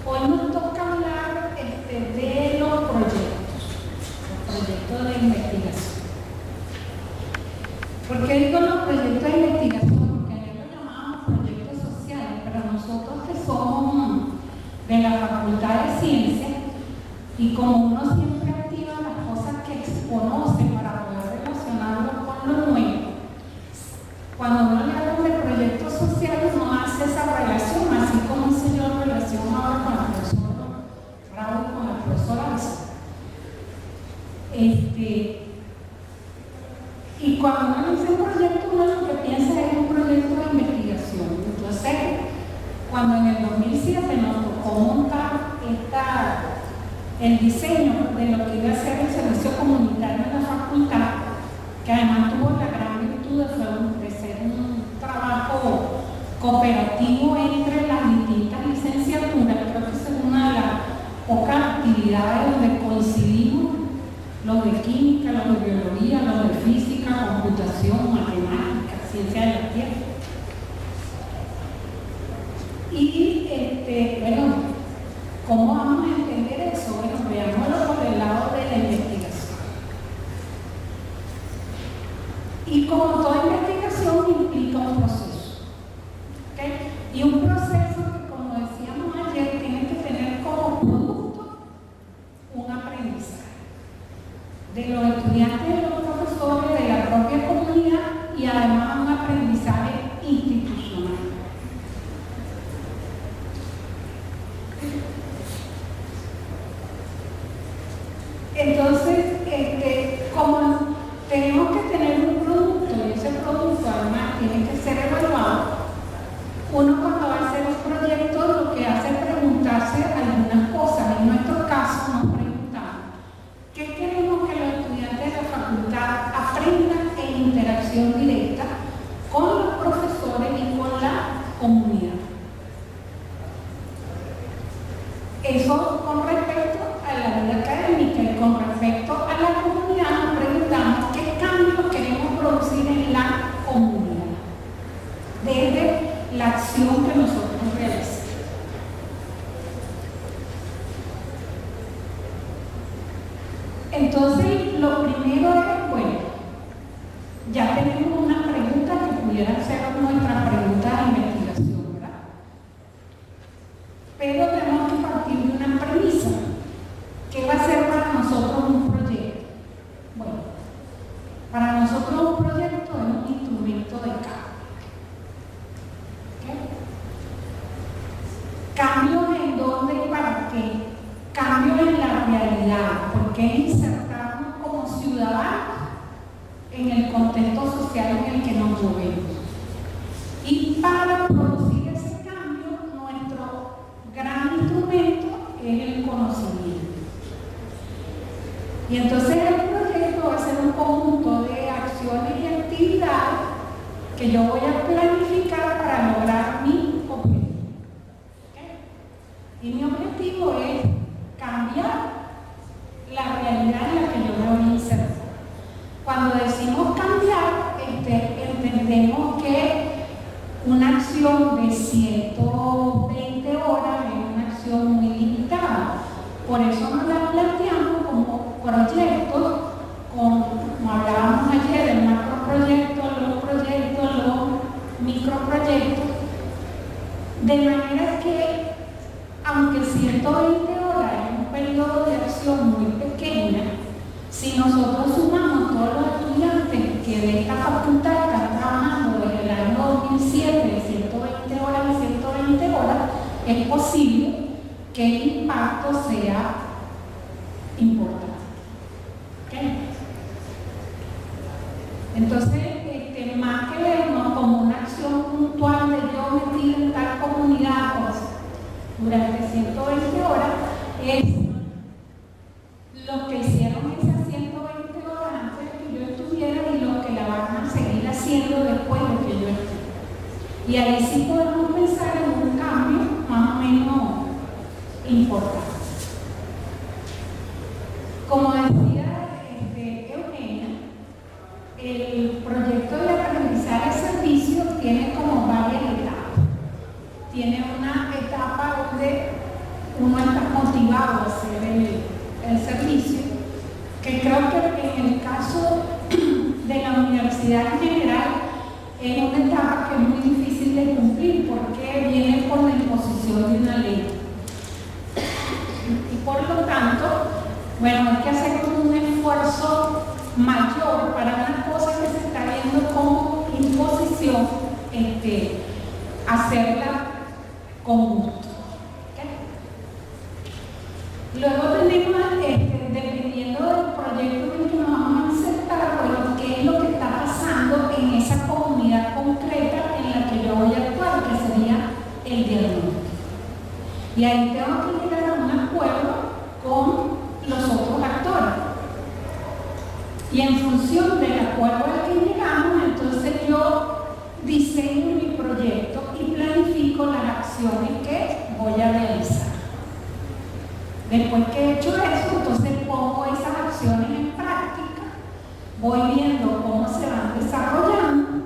Hoy nos toca hablar de los proyectos de investigación. ¿Por qué digo los proyectos de investigación? Porque ayer lo llamábamos proyectos sociales, pero nosotros que somos de la Facultad de Ciencias, y como uno siempre activa las cosas que conoce para poder relacionarlo con lo nuevo, cuando uno le habla de proyectos sociales no hace esa relación, así como hice yo en relación ahora con el profesor Raúl y con el profesor Alza. Y cuando uno dice un proyecto, uno lo que piensa es un proyecto de investigación. Entonces, cuando en el 2007 nos tocó montar el diseño de lo que iba a ser el servicio comunitario en la facultad, que además tuvo la gran virtud de ser un trabajo cooperativo entre las distintas licenciaturas. Creo que esa es una de las pocas actividades donde coincidimos los de química, los de biología, los de física, computación, matemática, ciencia de la tierra. Y bueno, ¿cómo vamos a entender eso? Bueno, veámoslo por el lado de la investigación. Y como toda investigación implica un proceso, ¿okay? Y un proceso que, como decíamos ayer, tiene que tener como producto un aprendizaje de los estudiantes, de los profesores, de la propia comunidad y además un aprendizaje institucional. Entonces, como tenemos que tener un producto y ese producto además tiene que ser evaluado, uno cuando va a hacer un proyecto lo que hace es preguntarse algunas cosas. En nuestro caso nos preguntamos ¿qué queremos que los estudiantes de la facultad aprendan en interacción directa con los profesores y con la comunidad? Eso con respecto a la vida académica, y con respecto a la comunidad nos preguntamos qué cambios queremos producir en la comunidad desde la acción que nosotros realizamos. Entonces, lo primero es, bueno, ya tenemos una pregunta que pudiera ser nuestra pregunta de investigación, ¿verdad? Pero tenemos que partir de una premisa. ¿Qué va a ser para nosotros un proyecto? Bueno, para nosotros un proyecto es un instrumento de cambio. ¿Okay? ¿Cambios en dónde y para qué? Cambios en la realidad, porque es insertarnos como ciudadanos en el contexto social en el que nos movemos. Y para producir ese cambio, nuestro gran instrumento es el conocimiento. Y entonces el proyecto va a ser un conjunto de acciones y actividades que yo voy a planificar para lograr mi objetivo. ¿Okay? Y mi objetivo es cambiar la realidad en la que yo me voy a insertar. Cuando decimos cambiar, entendemos que una acción de 120 horas es una acción muy limitada. Por eso nos la planteamos como proyectos, como hablábamos ayer, el macroproyecto, los proyectos, los microproyectos, de manera que, aunque 120 horas es un periodo de acción muy pequeña, si nosotros sumamos todos los estudiantes que de esta facultad están trabajando desde el año 2007, de 120 horas y 120 horas, es posible que el impacto sea importante. ¿Okay? Entonces, más que vernos como una acción puntual de yo metida en tal comunidad pues, durante 120 horas, es lo que hicieron esas 120 horas antes de que yo estuviera y lo que la van a seguir haciendo después de que yo esté. Y ahí sí podemos pensar en un cambio más o menos importante. Como decía Eugenia, el proyecto de aprendizaje de servicio tiene como varias etapas. Tiene una etapa donde el servicio, que creo que en el caso de la universidad en general es una etapa que es muy difícil de cumplir porque viene por la imposición de una ley. Y por lo tanto, bueno, hay que hacer un esfuerzo mayor para una cosa que se está viendo como imposición, hacerla con gusto. Luego tenemos, dependiendo del proyecto en el que nos vamos a insertar, bueno, qué es lo que está pasando en esa comunidad concreta en la que yo voy a actuar, que sería el diagnóstico. Y ahí tengo que llegar a un acuerdo con los otros actores. Y en función del acuerdo al que llegamos, entonces yo diseño mi proyecto y planifico las acciones que voy a realizar. Después que he hecho eso, entonces pongo esas acciones en práctica, voy viendo cómo se van desarrollando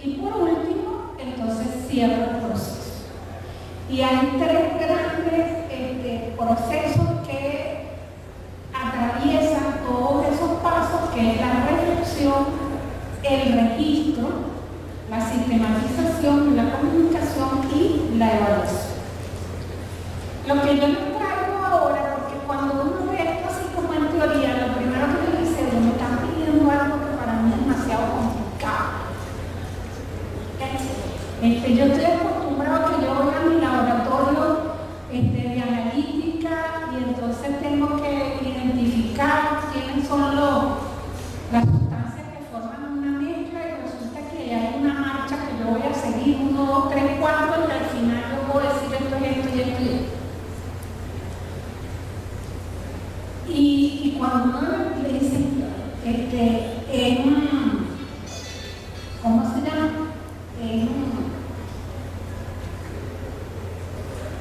y por último, entonces cierro el proceso. Y hay tres grandes procesos que atraviesan todos esos pasos, que es la reflexión, el registro, la sistematización, la comunicación y la evaluación. Lo que yo les traigo ahora, porque cuando uno ve esto así como en teoría, lo primero que yo dice, me están pidiendo algo que para mí es demasiado complicado. Yo estoy acostumbrado a que yo voy a mi laboratorio de analítica y entonces tengo que identificar quiénes son las sustancias que forman una mezcla y resulta que hay una marcha que yo voy a seguir, 1, 2, 3, 4 y al final yo puedo decir esto y esto y esto y esto. Y cuando uno le dice, ¿cómo se llama?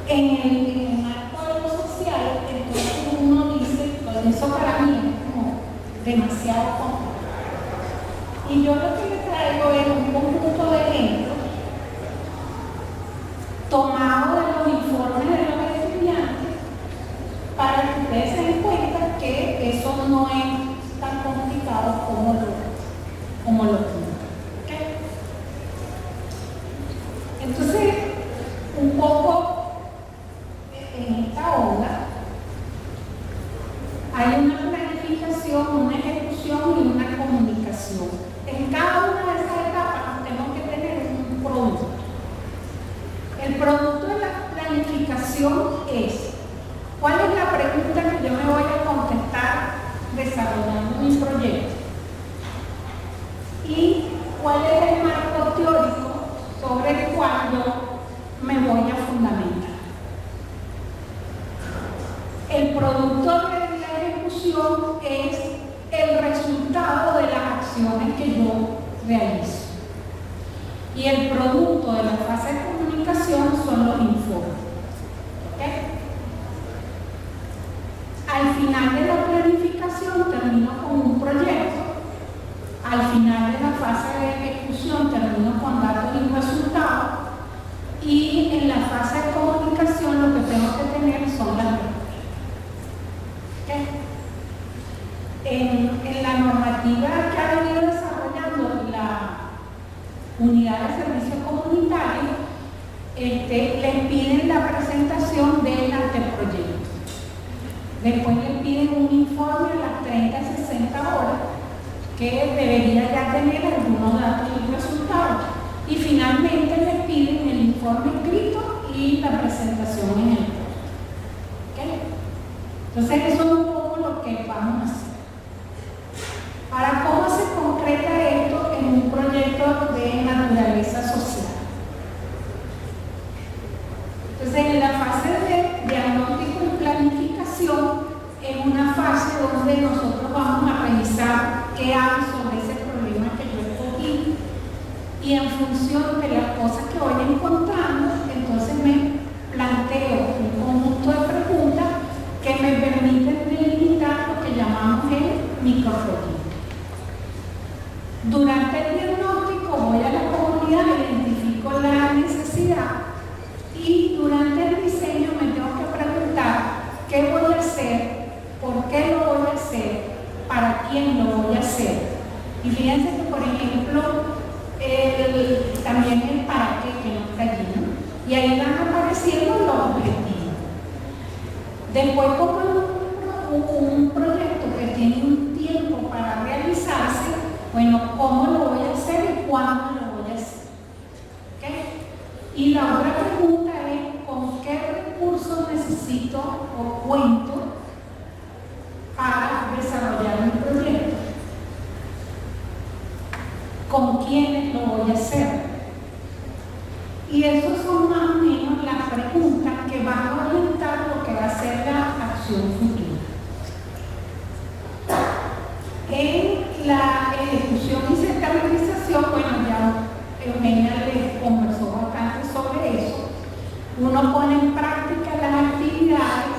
En el marco de lo social, entonces uno dice, pues eso para mí es como demasiado complicado. Y yo lo que le traigo es un conjunto de ejemplos tomados de los informes de los estudiantes para que ustedes se den cuenta que eso no es tan complicado como lo pintan. ¿Okay? Entonces, un poco en esta onda hay una planificación, una ejecución y una comunicación. En cada una de esas etapas tenemos que tener un producto. El producto de la planificación es: ¿cuál es la pregunta que yo me voy a contestar desarrollando mi proyecto? ¿Y cuál es el marco teórico sobre el cual yo me voy a fundamentar? El producto de la ejecución es el resultado de las acciones que yo realizo. Y el producto de la fase de comunicación son los informes. ¿Okay? Al final de la planificación termino con un proyecto, al final de la fase de ejecución termino con datos y resultados, y en la fase de comunicación lo que tengo que tener son las reglas. ¿Okay? En la normativa que ha venido desarrollando la unidad de servicios comunitarios, les piden la presentación del anteproyecto. Después les piden un informe a las 30 a 60 horas que debería ya tener algunos datos y resultados. Y finalmente les piden el informe escrito y la presentación en el post. ¿Okay? Entonces eso es un poco lo que vamos a hacer. Ahora, ¿cómo se concreta esto en un proyecto de naturaleza social? Entonces, en la fase de diagnóstico y planificación, es una fase donde nosotros vamos a revisar qué hay sobre ese problema que yo escogí, y en función de las cosas que voy encontrando, entonces me planteo un conjunto de preguntas que me permiten delimitar lo que llamamos el microproyecto. Durante el diagnóstico voy a la comunidad, identifico la necesidad y durante el diseño me tengo que preguntar qué voy a hacer, por qué ejemplo, también el para qué, que no está allí, ¿no? Y ahí van apareciendo los objetivos. Después, como un proyecto que tiene un tiempo para realizarse, bueno, ¿cómo lo voy a hacer y cuándo lo voy a hacer? ¿Okay? Y la otra pregunta es, ¿con qué recursos necesito o cuento para desarrollar mi proyecto? ¿Con quiénes lo voy a hacer? Y esas son más o menos las preguntas que van a orientar lo que va a ser la acción futura. En la ejecución y centralización, bueno, ya Eugenia les conversó bastante sobre eso. Uno pone en práctica las actividades,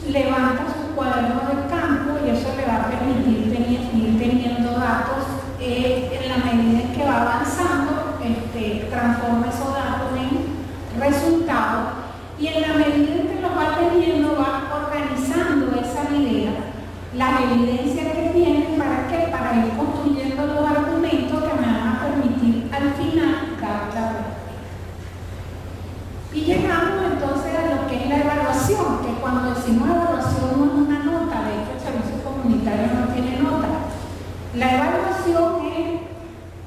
levanta su cuaderno de campo y eso le va a permitir ir teniendo datos en la medida en que va avanzando, transforma esos datos en resultados y en la medida en que los va teniendo va organizando esas ideas, las evidencias que tienen, ¿para qué? Para ir construyendo los argumentos que me van a permitir al final dar la respuesta. Y llegamos entonces a lo que es la evaluación, que cuando decimos evaluación no es una nota, de hecho el servicio comunitario no tiene nota. La evaluación es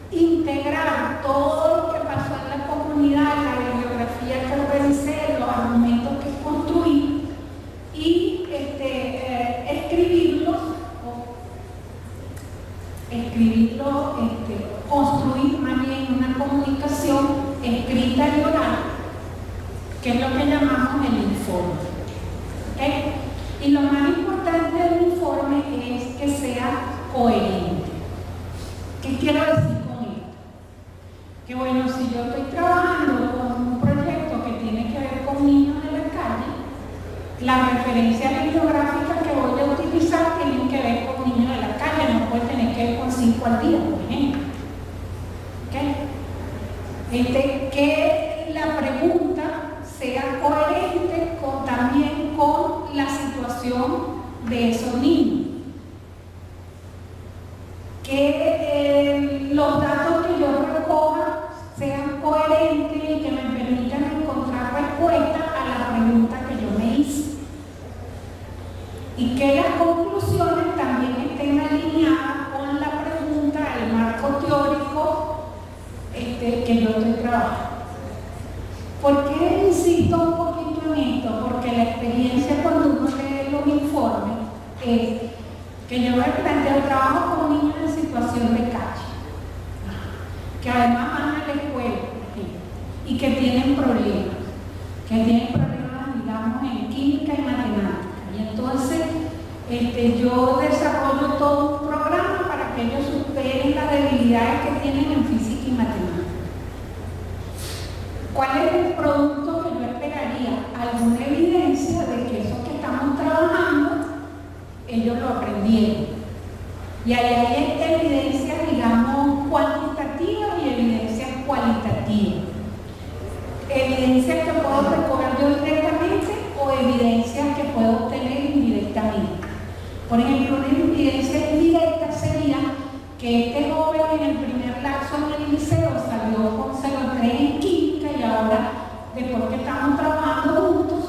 integrar todo lo que pasó en la comunidad, la bibliografía que organicé, los argumentos que construí y construir más bien una comunicación escrita y oral, que es lo que llamamos el informe. ¿Okay? Y lo más importante del informe es que sea coherente. ¿Qué quiero decir con esto? Que bueno, si yo estoy trabajando con un proyecto que tiene que ver con niños de la calle, las referencias bibliográficas que voy a utilizar tienen que ver con niños de la calle, no puede tener que ver con 5 al día, por ejemplo. ¿Okay? Que la pregunta sea coherente también con la situación de esos niños. Que los datos que yo recoja sean coherentes y que me permitan encontrar respuestas a la pregunta que yo me hice. Y que las conclusiones también estén alineadas con la pregunta, el marco teórico que yo estoy trabajando. ¿Por qué insisto un poquito en esto? Porque la experiencia cuando uno lee los informes es que yo me planteo trabajo con niños en situación de calle, que además van a la escuela y que tienen problemas, digamos, en química y matemática. Y entonces yo desarrollo todo un programa para que ellos superen las debilidades que tienen en física y matemática. ¿Cuál es el producto que yo esperaría? Alguna evidencia de que eso que estamos trabajando, ellos lo aprendieron. Y ahí hay evidencias, digamos, cuantitativas y evidencias cualitativas. Evidencias que puedo recoger yo directamente o evidencias que puedo obtener indirectamente. Por ejemplo, una evidencia indirecta sería que este joven en el primer lapso del liceo salió con 0,3 en química y ahora, después que estamos trabajando juntos,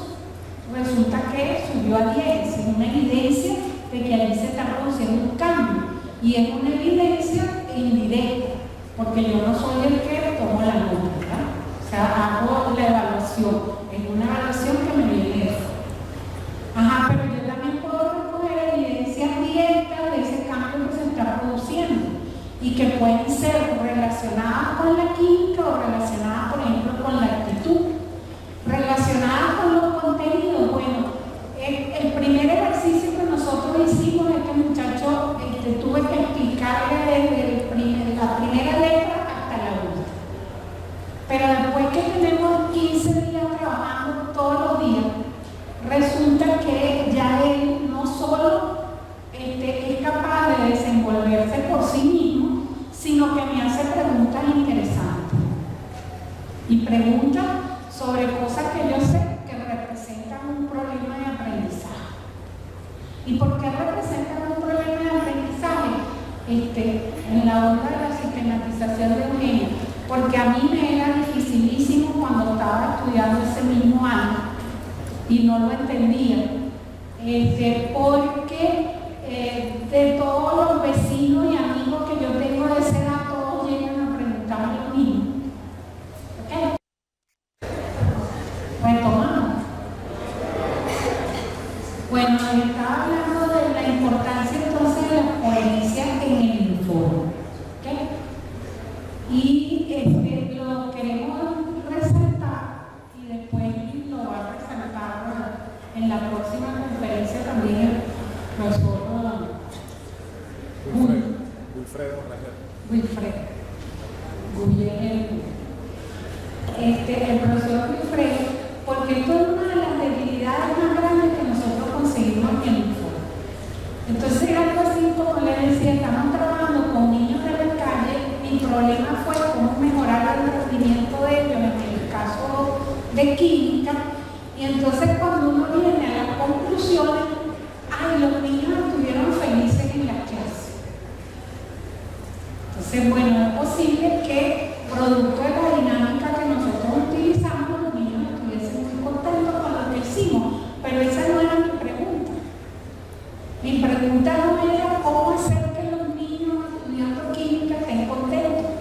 resulta que subió a 10. Es una evidencia de que allí se está produciendo un cambio y es una evidencia indirecta, porque yo no soy el que tomo la nota, ¿verdad? O sea, hago la evaluación, es una evaluación que me viene de eso. Ajá, pero yo también puedo recoger evidencias directas de ese cambio que se está produciendo y que pueden ser relacionadas con la química o relacionadas, por ejemplo, con la actitud, relacionadas con los contenidos. Bueno, el primer ejercicio que nosotros hicimos, este muchacho, tuve que explicarle desde la primera letra hasta la última. Pero después que tenemos 15 días trabajando todos los días, resulta que ya él no solo es capaz de desenvolverse por sí mismo, sino que me hace preguntas interesantes. Y preguntas sobre cosas que yo sé que representan un problema de aprendizaje. ¿Y por qué representan un problema de aprendizaje? en la onda de la sistematización de Eugenia, porque a mí me era dificilísimo cuando estaba estudiando ese mismo año y no lo entendía, porque de todos los vecinos y amigos que yo tengo de esa edad, todos llegan a preguntarme lo mismo. ¿Ok? Retomamos. Bueno, estaba hablando de la importancia entonces de la coherencia en el informe. ¿Okay? Y lo queremos resaltar y después lo va a resaltar en la próxima conferencia también el profesor Wilfredo. El profesor Wilfredo, porque esto es una de las debilidades más grandes que nosotros conseguimos en el informe. Entonces era algo así como le decía, estamos trabajando con niños de la calle, mi problema fue cómo mejorar el rendimiento de ellos en el caso de química, y entonces cuando uno viene a las conclusiones, ay, los niños estuvieron felices en las clases. Entonces, bueno, es posible que producto de la dinámica que nosotros utilizamos, los niños estuviesen muy contentos con lo que hicimos, pero esa no era mi pregunta. Mi pregunta no era cómo hacer que los niños estudiando química estén contentos,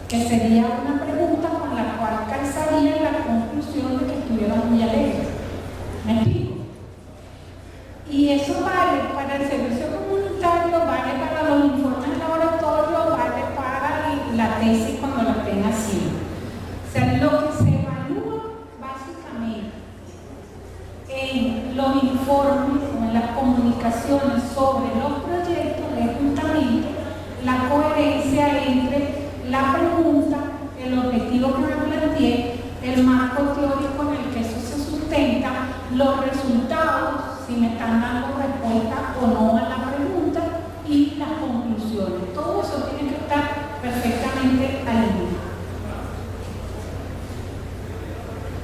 que sería una pregunta con la cual calzaría la conclusión de que estuvieron muy alegres. ¿Me explico? Y eso vale para el servicio comunitario, vale para los informes de laboratorio, vale para la tesis cuando la estén haciendo. O sea, lo que se evalúa básicamente en los informes o en las comunicaciones sobre los proyectos es justamente la coherencia entre la pregunta, el objetivo que me planteé, el marco teórico en el que eso se sustenta, los resultados, si me están dando respuesta o no a la pregunta, y las conclusiones. Todo eso tiene que estar perfectamente alineado.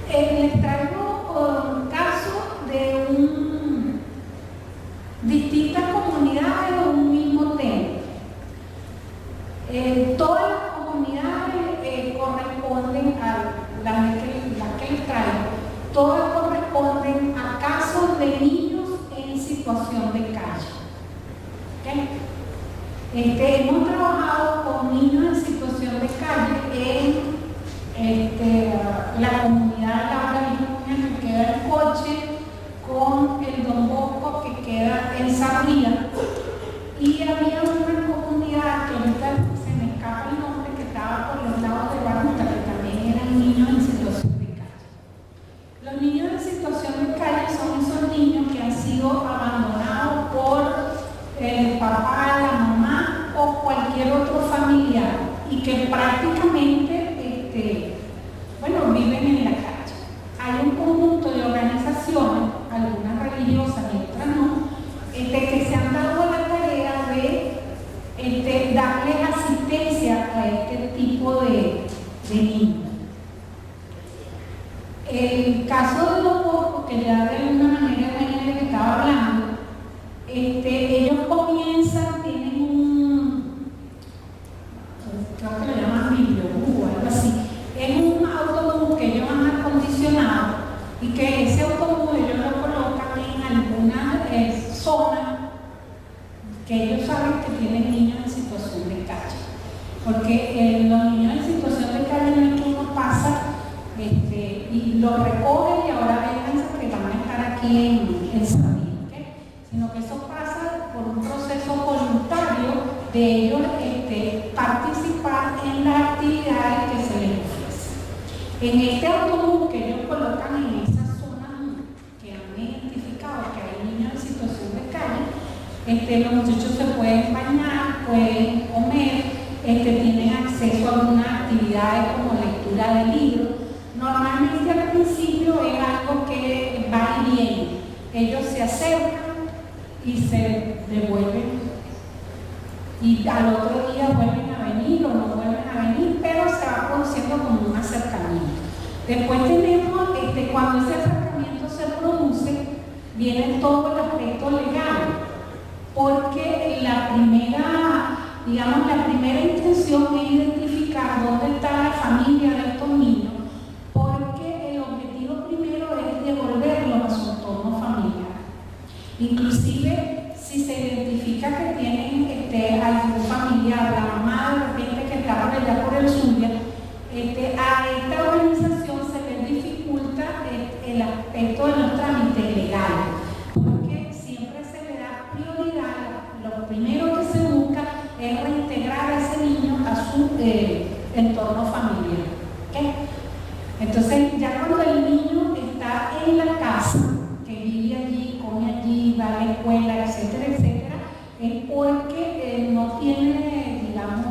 Les traigo un caso de distintas comunidades o un mismo tema. Todas las comunidades corresponden a las que les traigo, todas corresponden a casos de niños en situación de calle. ¿Okay? Hemos trabajado con niños en situación de calle en la comunidad Laura Vicuña, que queda el Coche, con el Don Bosco, que queda en Sabría, y había una comunidad que ahorita se me escapa el nombre, que estaba por los lados de Baruta, que también eran niños en situación de calle. Los niños en situación de calle son esos niños que han sido abandonados por el papá, la mamá o cualquier otro familiar y que prácticamente viven en la calle. Hay un conjunto de organizaciones, algunas religiosas y otras no, que se han dado la tarea de darle asistencia a este tipo de niños. El caso de los pocos, que ya de alguna manera Daniela que estaba hablando, ellos comienzan, tienen creo que lo llaman bibliobús o algo así. Es un autobús que ellos han acondicionado y que ese autobús ellos lo colocan en alguna zona que ellos saben que tienen niños en situación de calle. Porque los niños en situación de calle no es que uno pasa y los recogen y ahora vengan que van a estar aquí en Sabina, ¿okay? Sino que eso pasa por un proceso voluntario de ellos participar en las actividades que se les ofrece. En este autobús que ellos colocan en esas zonas que han identificado que hay niños en situación de calle, los muchachos se pueden bañar, pueden comer, tienen acceso a algunas actividades como lectura de libros. Normalmente al principio es algo que va y viene. Ellos se acercan y se devuelven y al otro día vuelven a venir o no vuelven a venir, pero se va produciendo como un acercamiento. Después tenemos, cuando ese acercamiento se produce, viene todo el aspecto legal, porque la primera a esta organización se le dificulta el aspecto de los trámites legales, porque siempre se le da prioridad. Lo primero que se busca es reintegrar a ese niño a su entorno familiar. ¿Okay? Entonces, ya cuando el niño está en la casa, que vive allí, come allí, va a la escuela, etcétera, etcétera, es porque no tiene, digamos,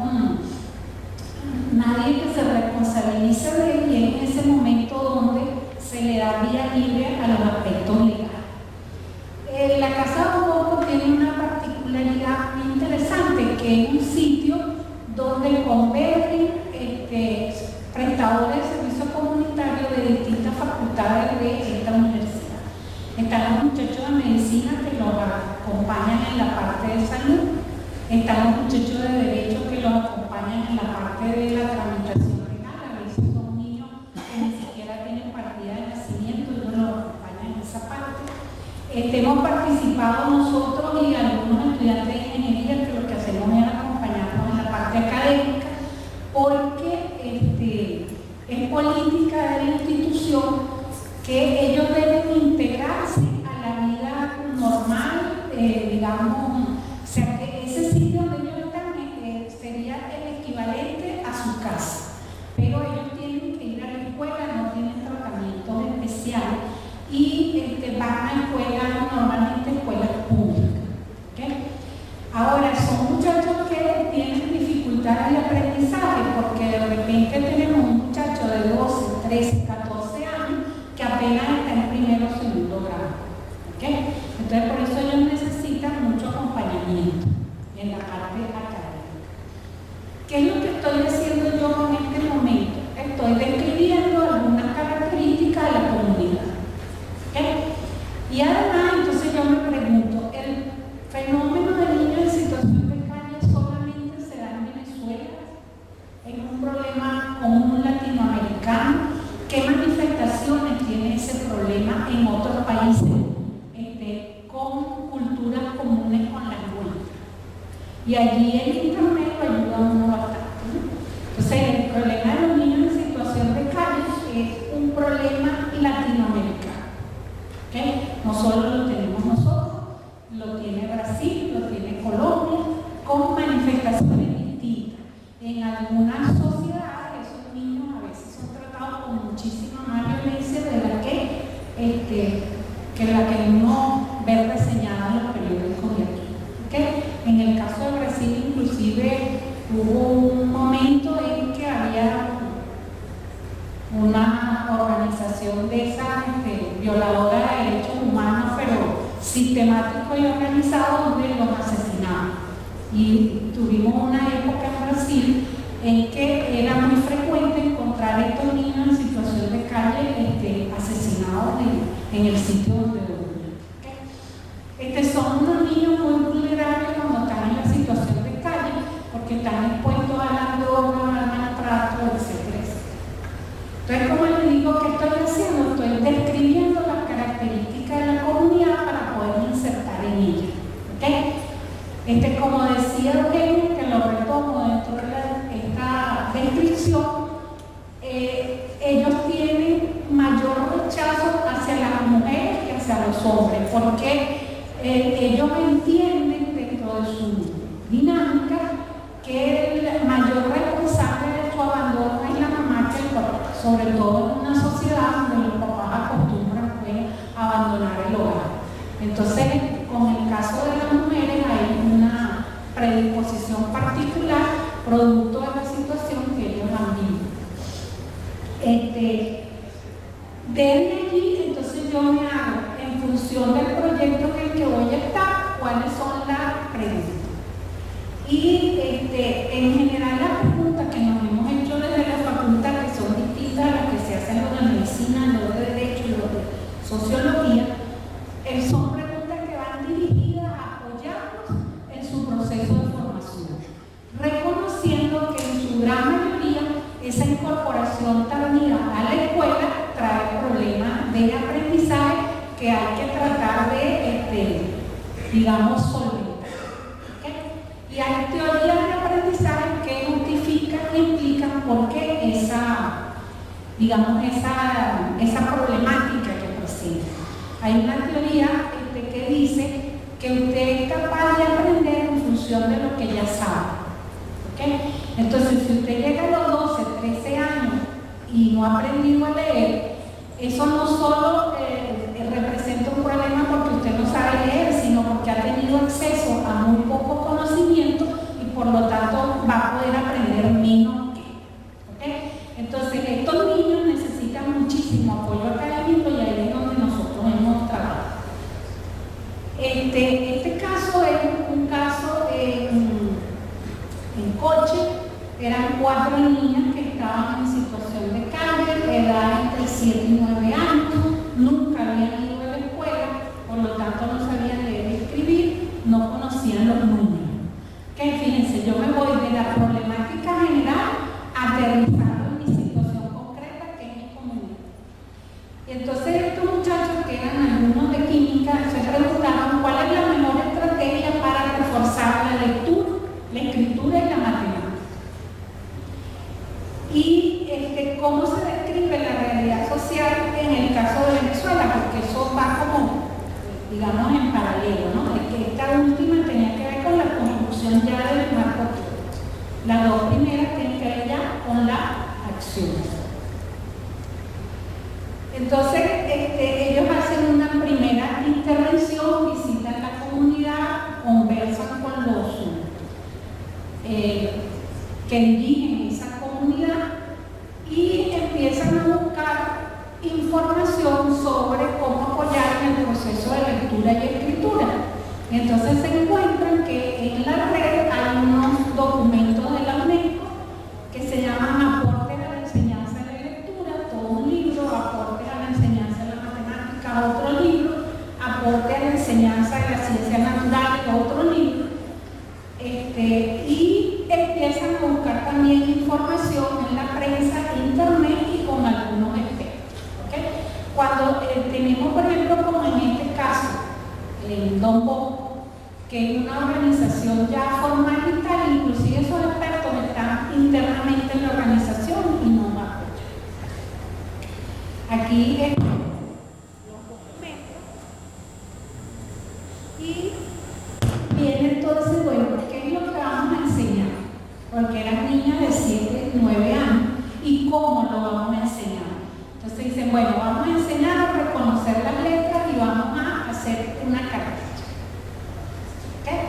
nadie que se responsabilice de él, y en ese momento donde se le da vía libre a los aspectos legales. La Casa Don Bosco tiene una particularidad muy interesante, que es un sitio donde convergen prestadores de servicios comunitarios de distintas facultades de esta universidad. Están los muchachos de medicina que los acompañan en la parte de salud, están los muchachos de derecho que los acompañan en la parte de la tramitación legal. A veces son niños que ni siquiera tienen partida de nacimiento y uno los acompaña en esa parte. Hemos participado nosotros y algunos estudiantes de ingeniería, que lo que hacemos es acompañarnos en la parte académica, porque es política de la institución que ellos deben integrarse a la vida normal, digamos, o sea que ese sitio donde ellos están sería el equivalente a su casa, pero ellos tienen que ir a la escuela, no tienen tratamientos especiales y van a escuelas, normalmente escuelas públicas. ¿Okay? Ahora, son muchachos que tienen dificultades de aprendizaje, porque de repente tenemos un muchacho de 12, 13, 14 años que apenas está en primero o segundo grado. ¿Okay? Entonces, por eso ellos necesitan mucho acompañamiento en la parte académica. ¿Qué es lo que estoy haciendo yo en este momento? Estoy describiendo algunas características de la comunidad. ¿Okay? Y además, entonces yo me pregunto, ¿el fenómeno de niños en situación de calle solamente se da en Venezuela? ¿Es un problema común latinoamericano? ¿Qué manifestaciones tiene ese problema en otros países con culturas comunes con la nuestra? Y allí el internet lo ayuda a uno bastante, ¿no? Entonces, el problema de los niños en situación de calle es un problema latinoamericano. ¿Okay? No solo lo tenemos nosotros, lo tiene Brasil, lo tiene Colombia, con manifestaciones distintas. En algunas sociedades esos niños a veces son tratados con muchísima más violencia de la que uno ve reseñada en los periódicos de aquí. ¿Okay? En el caso de Brasil, inclusive, hubo un momento en que había una organización de esa violadora de derechos humanos, pero sistemático y organizado, donde los asesinaban. Y tuvimos una época en Brasil en que era muy frecuente encontrar estos niños en situación de calle asesinados en el sitio donde dormían. ¿Okay? Son unos niños muy vulnerables cuando están en la situación de calle, porque están expuestos a la droga, al maltrato, etcétera, etcétera. Entonces, como les digo, ¿qué estoy haciendo? Estoy describiendo las características de la comunidad para poder insertar en ella. ¿Okay? Como decía Eugenio, que lo retomo dentro de esta descripción, ellos tienen mayor rechazo hacia las mujeres que hacia los hombres, porque ellos entienden dentro de su dinámica que el mayor responsable de su abandono es la mamá que el papá, sobre todo en una sociedad donde los papás acostumbran a abandonar el hogar. Entonces, con el caso de las mujeres hay una predisposición particular producto de la situación que ellos han vivido. Desde allí, entonces yo me hago, en función del proyecto en el que voy a estar, cuáles son las preguntas. Y en general las preguntas que nos hemos hecho desde la facultad, que son distintas a las que se hacen los de medicina, los de derecho y los de sociología, son preguntas que van dirigidas a apoyarnos en su proceso de formación, reconociendo que en su gran mayoría esa incorporación tardía a la escuela trae problemas de aprendizaje que hay que tratar de, digamos, solventar. ¿Okay? Y hay teorías de aprendizaje que justifican y explican por qué esa digamos, esa problemática que presenta. Hay una teoría que dice que usted es capaz de aprender en función de lo que ya sabe. ¿Okay? Entonces, si usted llega a los 12, 13 años y no ha aprendido a leer, eso no solo representa un problema porque usted no sabe leer, sino porque ha tenido acceso a muy poco conocimiento y por lo tanto va a poder aprender menos. ¿Okay? Entonces, estos niños necesitan muchísimo apoyo académico y ahí es donde nosotros hemos trabajado. Este caso es un caso en Coche. Eran 4 niñas que estaban en situación de calle, edad entre 7 y 9 años, nunca habían ido a la escuela, por lo tanto no sabían leer y escribir, no conocían los números. Que fíjense, yo me voy de la problemática general aterrizando en mi situación concreta, que es mi comunidad. Y entonces estos muchachos, que eran alumnos de química, se preguntaban cuál es la mejor estrategia para reforzar la lectura, la escritura y la matemática. Y cómo se describe la realidad social en el caso de Venezuela, porque eso va como, digamos, en paralelo, ¿no? Es que esta última tenía que ver con la construcción ya del marco teórico. Las dos primeras tienen que ver ya con la acción. Entonces, ellos hacen una primera intervención, visitan la comunidad, conversan con los que dirigen esa comunidad y empiezan a buscar información sobre cómo apoyar en el proceso de lectura y escritura. Y entonces se encuentran que en la red hay unos documentos de la UNESCO que se llaman Aportes a la enseñanza de la lectura, todo un libro, Aportes a la enseñanza de la matemática, otro libro, Aportes a la enseñanza de las ciencias naturales, otro libro. Y empiezan a buscar también información en la prensa, internet y con algunos expertos. ¿Okay? Cuando tenemos, por ejemplo, como en este caso, el Don Bosco, que es una organización ya formal y tal, inclusive esos expertos están internamente en la organización y no más. Aquí los documentos y viene entonces, bueno, ¿qué es lo que vamos a enseñar? Porque eran niñas de 7, 9 años, ¿y cómo lo vamos a enseñar? Entonces dicen, bueno, vamos a enseñar a reconocer las letras y vamos a hacer una cartilla. ¿Okay?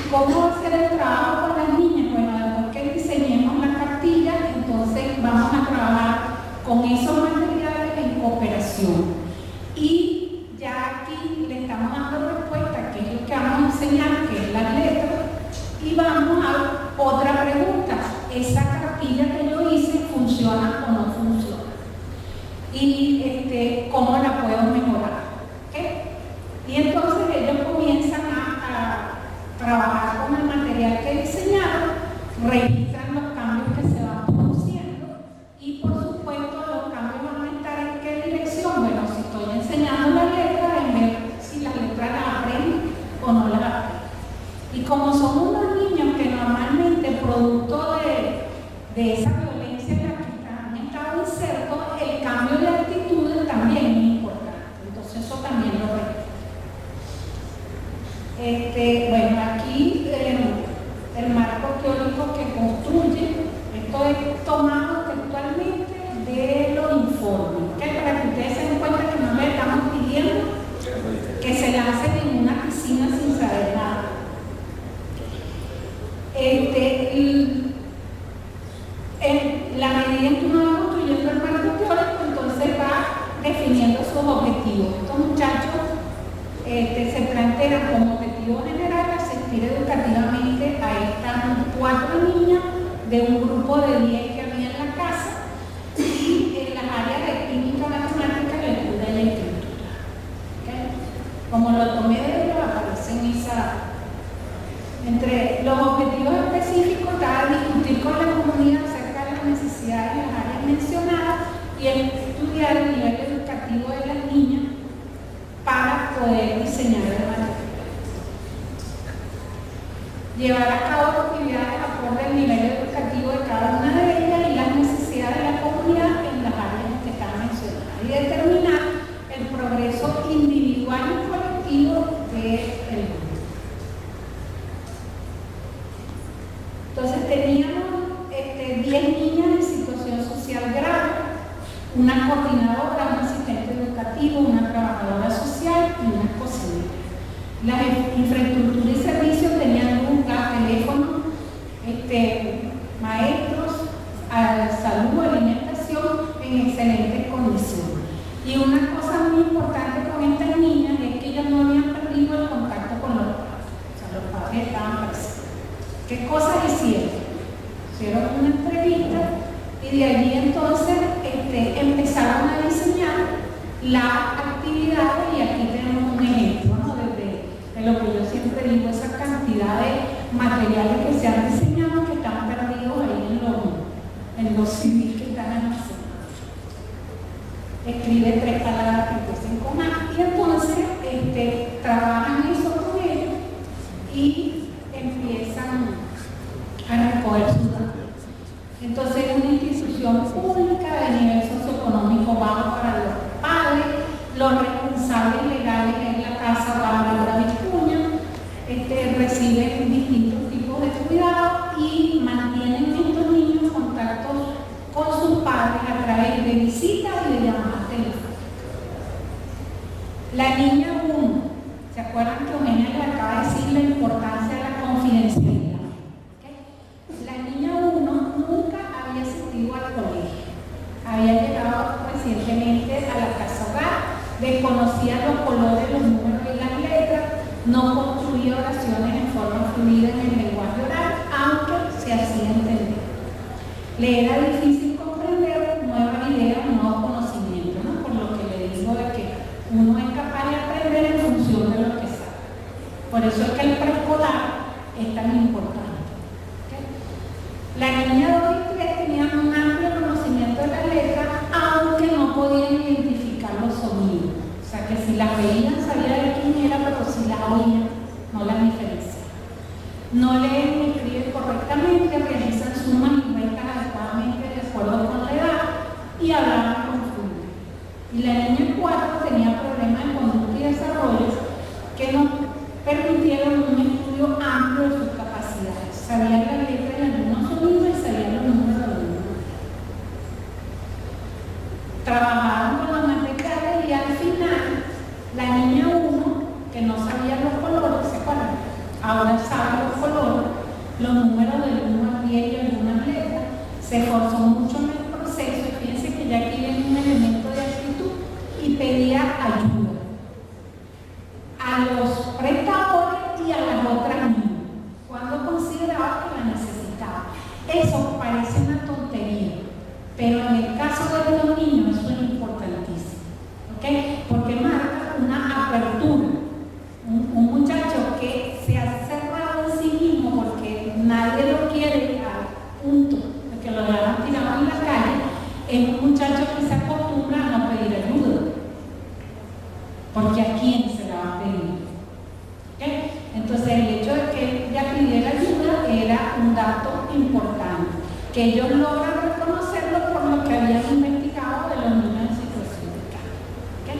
¿Cómo va a ser el trabajo con las niñas? Bueno, después que diseñemos la cartilla, entonces vamos a trabajar con esos materiales en cooperación. Y ya aquí le estamos dando respuesta, que es lo que vamos a enseñar, que es las letras, y vamos a otra pregunta. ¿Esa cartilla que yo hice funciona o no funciona? Y ¿cómo la puedo mejorar? ¿Okay? Y entonces ellos comienzan a trabajar con el material que diseñaron, registran los cambios que se van produciendo y por supuesto los cambios van a estar en qué dirección. Bueno, si estoy enseñando las letras, en ver si las letras las aprenden o no las aprenden. Y como son unos niños que normalmente producto de esa violencia en la que han estado insertos, el cambio de actitudes también es importante. Entonces eso también lo requiere. Bueno, aquí el marco teórico que construye, esto es tomado textualmente de los informes, ¿okay? Para que ustedes se den cuenta que no le estamos pidiendo que se lancen en una piscina sin saber nada. La medida en que uno va construyendo el marco teórico, entonces va definiendo sus objetivos. Estos muchachos se plantean como objetivo general asistir educativamente a estas 4 niñas de un grupo de 10 que había en la casa y en las áreas de química, matemática, lectura y escritura. ¿Okay? Como lo tomé de ellos, aparece en esa. Entre los objetivos específicos está discutir con la comunidad acerca de las necesidades de las áreas mencionadas y estudiar el nivel educativo de las niñas para poder diseñar el material. Llevar a cabo actividades acorde al nivel educativo de cada una de ellas y determinar el progreso individual y colectivo del mundo. Entonces teníamos 10 niñas en situación social grave, una coordinadora, un asistente educativo, una trabajadora social y una cocinera. La infraestructura y servicios tenían luz, gas, teléfono, maestros, salud, alimentación en excelentes condiciones. Y una cosa muy importante con estas niñas es que ellas no habían perdido el contacto con los padres. O sea, los padres estaban presentes. ¿Qué cosas hicieron? Hicieron una entrevista y de allí entonces empezaron a diseñar las actividades, y aquí tenemos un ejemplo, ¿no? De lo que yo siempre digo, esa cantidad de materiales que se han diseñado que están perdidos ahí en los CDs que están almacenados. Escribe 3 palabras que empiecen con A y entonces trabajan eso con ellos y empiezan a recoger sus datos. Entonces es una institución pública de nivel socioeconómico bajo para los padres, los responsables legales en la casa Bárbara Vicuña, reciben distintos tipos de cuidados y mantienen estos niños contactos con sus padres a través de visitas y de llamadas telefónicas. La niña 1, ¿se acuerdan que Eugenia le acaba de decir la importancia de la confidencialidad? ¿Okay? La niña 1 nunca había asistido al colegio, había llegado recientemente a la casa hogar, desconocía los colores, los números y las letras, no construía oraciones en forma fluida en el lenguaje oral, aunque se hacía entender. Le era difícil comprender nuevas ideas, nuevos conocimientos, ¿no? Por lo que le digo de que uno es capaz de aprender en función de lo que sabe. Por eso es que el preescolar es tan importante. ¿Okay? La niña 2 y 3 tenían un amplio conocimiento de las letras, aunque no podían identificar los sonidos. O sea que si las veían sabía de quién era, pero si las oían no las diferenciaban. No leen ni escriben correctamente, realizan sumas y restas adecuadamente de acuerdo con la edad y hablaban con fluidez. Y la niña 4 tenía problemas de conducta y desarrollo que no permitieron un estudio amplio de sus capacidades. Sabían la letra de algunos sonidos y sabían los números de algunos. Trabajaron con los materiales y al final la niña 1, que no sabía los colores, ¿se acuerdan? Ahora sabe los colores, los números del 1 al 10 y algunas letras, se esforzó mucho en el proceso y fíjense que ya aquí viene un elemento de actitud y pedía ayuda a los prestadores y a las otras niñas cuando consideraba que la necesitaba. Eso parece una tontería, pero en el caso de los niños eso es importantísimo, ¿okay? Porque marca una apertura. Un muchacho que se ha cerrado en sí mismo porque nadie lo quiere al punto de que lo dejan tirado en la calle, es un muchacho que se acostumbra a no pedir ayuda, porque a quién se la va a pedir. ¿Okay? Entonces el hecho de que ella pidiera ayuda era un dato importante, que ellos logran reconocerlo por lo que habían investigado de los niños en situación de calle. ¿Okay?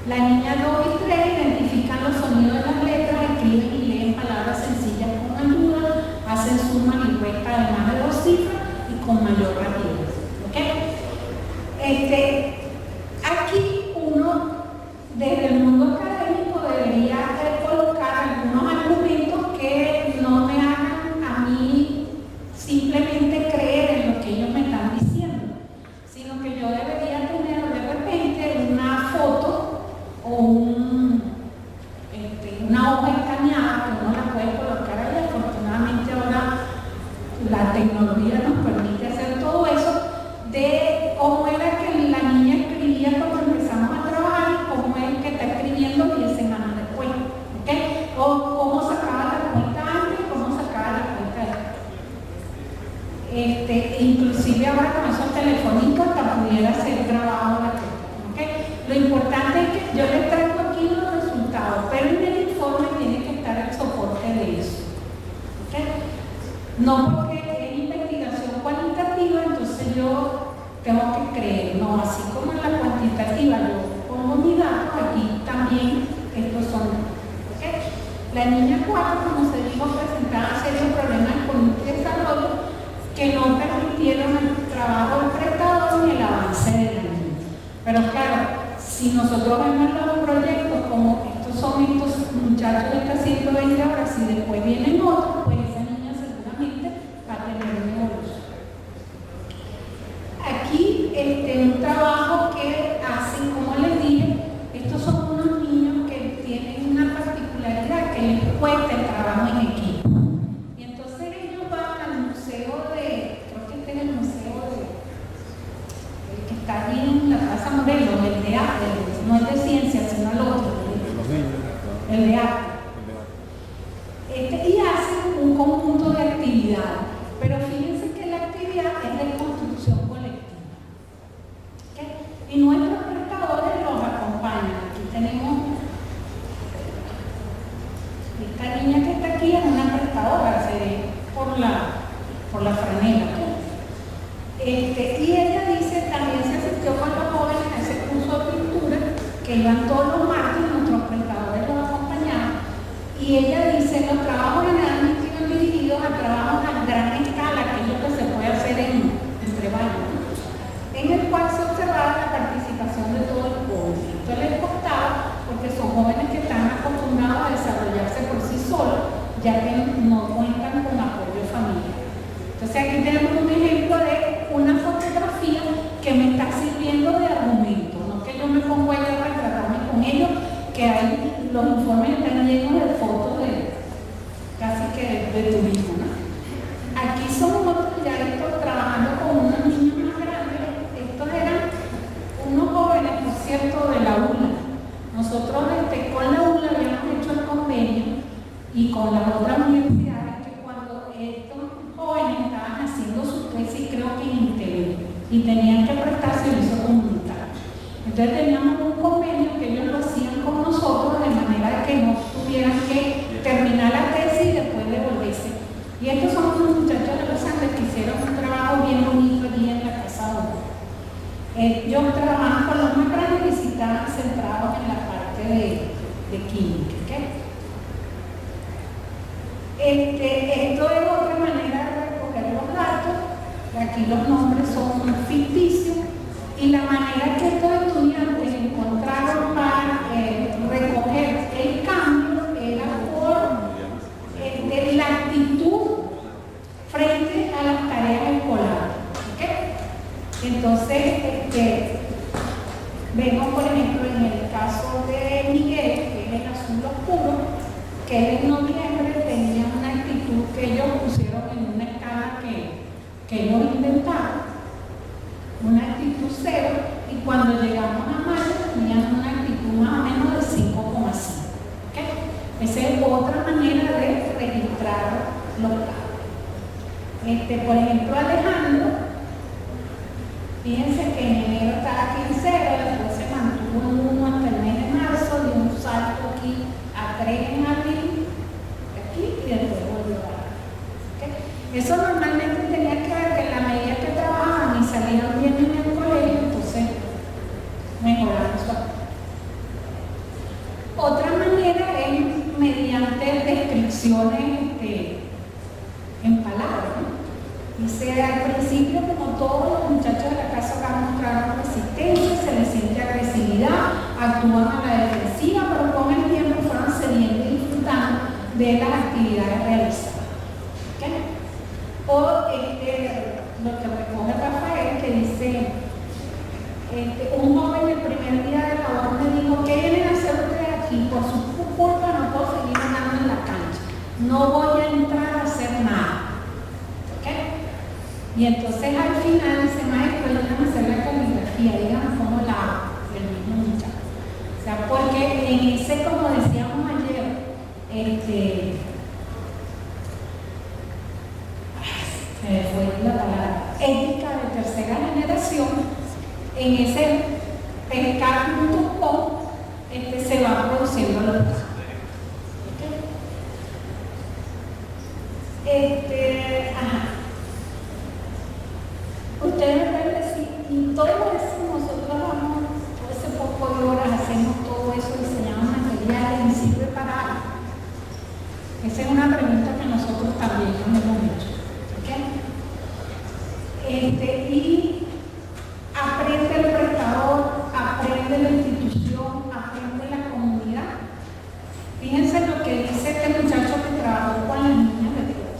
La niña 2 y 3 identifican los sonidos de las letras, escriben y leen palabras sencillas con ayuda, hacen sumas y restas además de 2 cifras y con mayor rapidez. ¿Okay? Aquí uno, desde el mundo académico, debería colocar algunos argumentos que no me hagan a mí simplemente creer en lo que ellos me están diciendo, sino que yo debería tener de repente una foto o una hoja escaneada que uno la puede colocar ahí. Afortunadamente ahora la tecnología nos permite hacer todo eso, de cómo era que la niña escribía cuando empezamos a trabajar y cómo es que está escribiendo 10 semanas después, ¿okay? O cómo sacaba la cuenta antes y cómo sacaba la cuenta después. Inclusive ahora con esos telefónicos hasta pudiera ser grabado la cuenta, ¿okay? Lo importante es que yo les traigo aquí los resultados, pero en el informe tiene que estar el soporte de eso, ¿okay? No porque es investigación cualitativa, entonces yo tengo que creer, no, así como en la cuantitativa si nosotros vemos los proyectos como estos son estos muchachos de estas 120 horas, si después vienen otros, pues esa niña seguramente va a tener un evolución. Aquí un trabajo que hacen, como les dije, estos son unos niños que tienen una particularidad que les cuesta el trabajo en equipo. Y entonces ellos van al museo creo que este es el museo el que está allí en la Plaza Morelos, el de arte, no el de ciencia, sino el otro, el de arte. Y hacen un conjunto de actividades, pero fíjense que la actividad es de construcción colectiva. ¿Okay? Y nuestros prestadores los acompañan. Aquí tenemos esta niña que está aquí, es una prestadora, se ve por la franela. Y ella dice, también se asistió con los jóvenes a ese curso de pintura que iban todos los martes, nuestros prestadores los acompañaban. Y ella dice, los trabajos generalmente iban dirigidos a trabajos a gran escala, que es lo que se puede hacer entre varios, ¿no? En el cual se observaba la participación de todo el público. Esto les costaba porque son jóvenes que están acostumbrados a desarrollarse por sí solos, ya que no cuentan con apoyo familiar. Entonces aquí tenemos un ejemplo de una fotografía que me está sirviendo de argumento, no que yo me pongo a retratarme con ellos, que hay, los informes están llenos de fotos casi que de turismo, ¿no? Aquí son otros ya estos trabajando con unos niños más grandes. Estos eran unos jóvenes, por cierto, de la ULA. Nosotros con la ULA habíamos hecho el convenio y con las otras universidades que cuando estos jóvenes estaban haciendo su tesis, creo que en Intel, y tenían que prestar servicio comunitario. Entonces teníamos un convenio que ellos lo hacían con nosotros de manera que no tuvieran que terminar la tesis y después devolverse. Y estos son unos muchachos de los Andes que hicieron un trabajo bien bonito allí en la Casa 1. Ellos trabajaban con los más grandes y sí estaban centrados en la parte de química. ¿Okay? Esto es otra manera de recoger los datos. Aquí los nombres son ficticios y la manera que estos estudiantes encontraron para recoger el cambio era por la actitud frente a las tareas escolares. ¿Okay? Entonces, vemos por ejemplo en el caso de Miguel, que es el azul oscuro, que en noviembre tenía una actitud que ellos pusieron en una escala que ellos inventaron, una actitud 0, y cuando llegamos a mayo tenían una actitud más o menos de 5,5. ¿Okay? Esa es otra manera de registrar los datos. Por ejemplo, Alejandro, fíjense que en enero estaba aquí en 0, después se mantuvo en 1 hasta el mes de marzo, dio un salto aquí a 3 en abril, aquí, y después volvió a bajar. ¿Okay? Eso normalmente tenía que ver que en la medida que trabajaban y salían bien en el colegio, entonces mejoraban su actitud. Otra manera es mediante descripciones en palabras, ¿no? Dice, al principio, como todos los muchachos de la casa acá mostraron resistencia, se les siente agresividad, actúan a la defensiva, pero con el tiempo fueron cediendo y disfrutando de las actividades realizadas. ¿Okay? O lo que recoge Rafael, que dice, un joven el primer día de labor me dijo, ¿qué vienen a hacer ustedes aquí? Por su culpa no puedo seguir andando en la cancha, no voy a entrar a hacer nada. Y entonces al final dice, maestro, ayúdame a hacer la caligrafía, díganme cómo la hago, el mismo muchacho. O sea, porque en ese, como decíamos ayer, fue la palabra, ética de tercera generación, en ese pescar.com se va produciendo los datos. Ustedes me pueden decir, y todo eso nosotros vamos, todo ese poco de horas hacemos todo eso, diseñamos materiales y sirve para algo. Esa es una pregunta que nosotros también nos hemos hecho. ¿Okay? Y aprende el prestador institución, aprende la comunidad. Fíjense lo que dice este muchacho que trabajó con las niñas de Dios.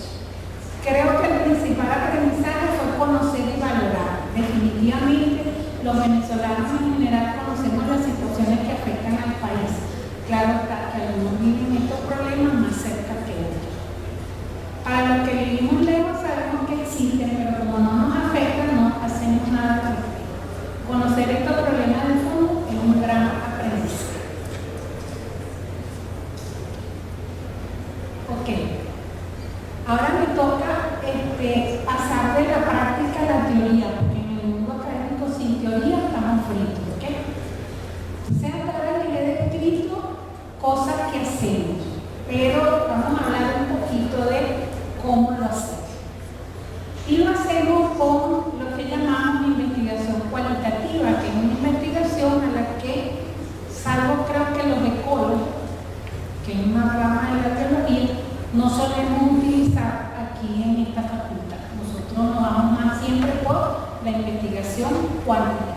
Creo que el principal aprendizaje fue conocer y valorar. Definitivamente, los venezolanos en general conocemos las situaciones que afectan al país. Claro está que algunos viven estos problemas más cerca que otros. Para los que vivimos lejos sabemos que existen, pero como no nos afectan, no hacemos nada al respecto. Conocer estos problemas de fondo es un gran aprendizaje. Ok, ahora me toca pasar de la práctica a la teoría, porque en el mundo académico sin teoría estamos fritos, ¿ok? Entonces hasta ahora les he descrito cosas que hacemos, pero vamos a hablar un poquito de cómo lo hacemos. Y lo hacemos con lo que llamamos investigación cualitativa, que es una investigación a la que, salvo creo que los ecólogos, que es una rama de la teología, no solemos utilizar aquí en esta facultad. Nosotros nos vamos más siempre por la investigación cualitativa.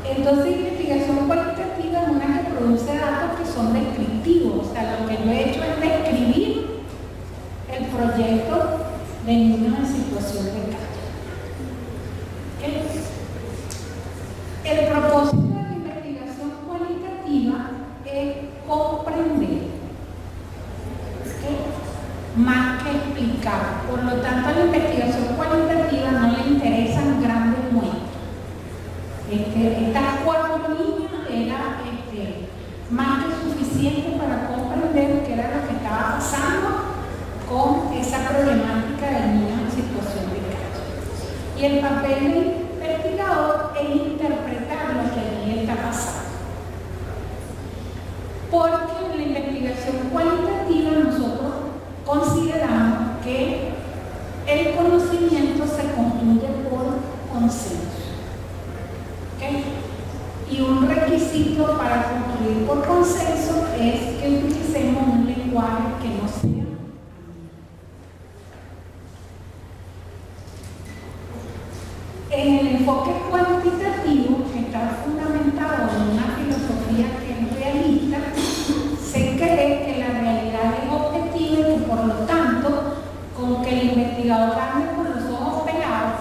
Entonces, investigación cualitativa es una que produce datos que son descriptivos. O sea, lo que yo he hecho es describir el proyecto de niños en situación de calle. ¿Okay? El propósito de la investigación cualitativa es comprender, ¿okay?, más que explicar. Por lo tanto, a la investigación cualitativa no le interesan grandes muestras. Estas 4 niñas era más que suficiente para comprender qué era lo que estaba pasando con esa problemática del niño en situación de calle. Y el papel del investigador es interpretar lo que allí está pasando. Porque en la investigación cualitativa nosotros consideramos que el conocimiento se construye por consenso. ¿Okay? Y un requisito para construir por consenso es que utilicemos un lenguaje que no sea. En el enfoque cuantitativo, que está fundamentado en una filosofía que es realista, se cree que la realidad es objetiva y que por lo tanto, con que el investigador ande con los ojos pegados,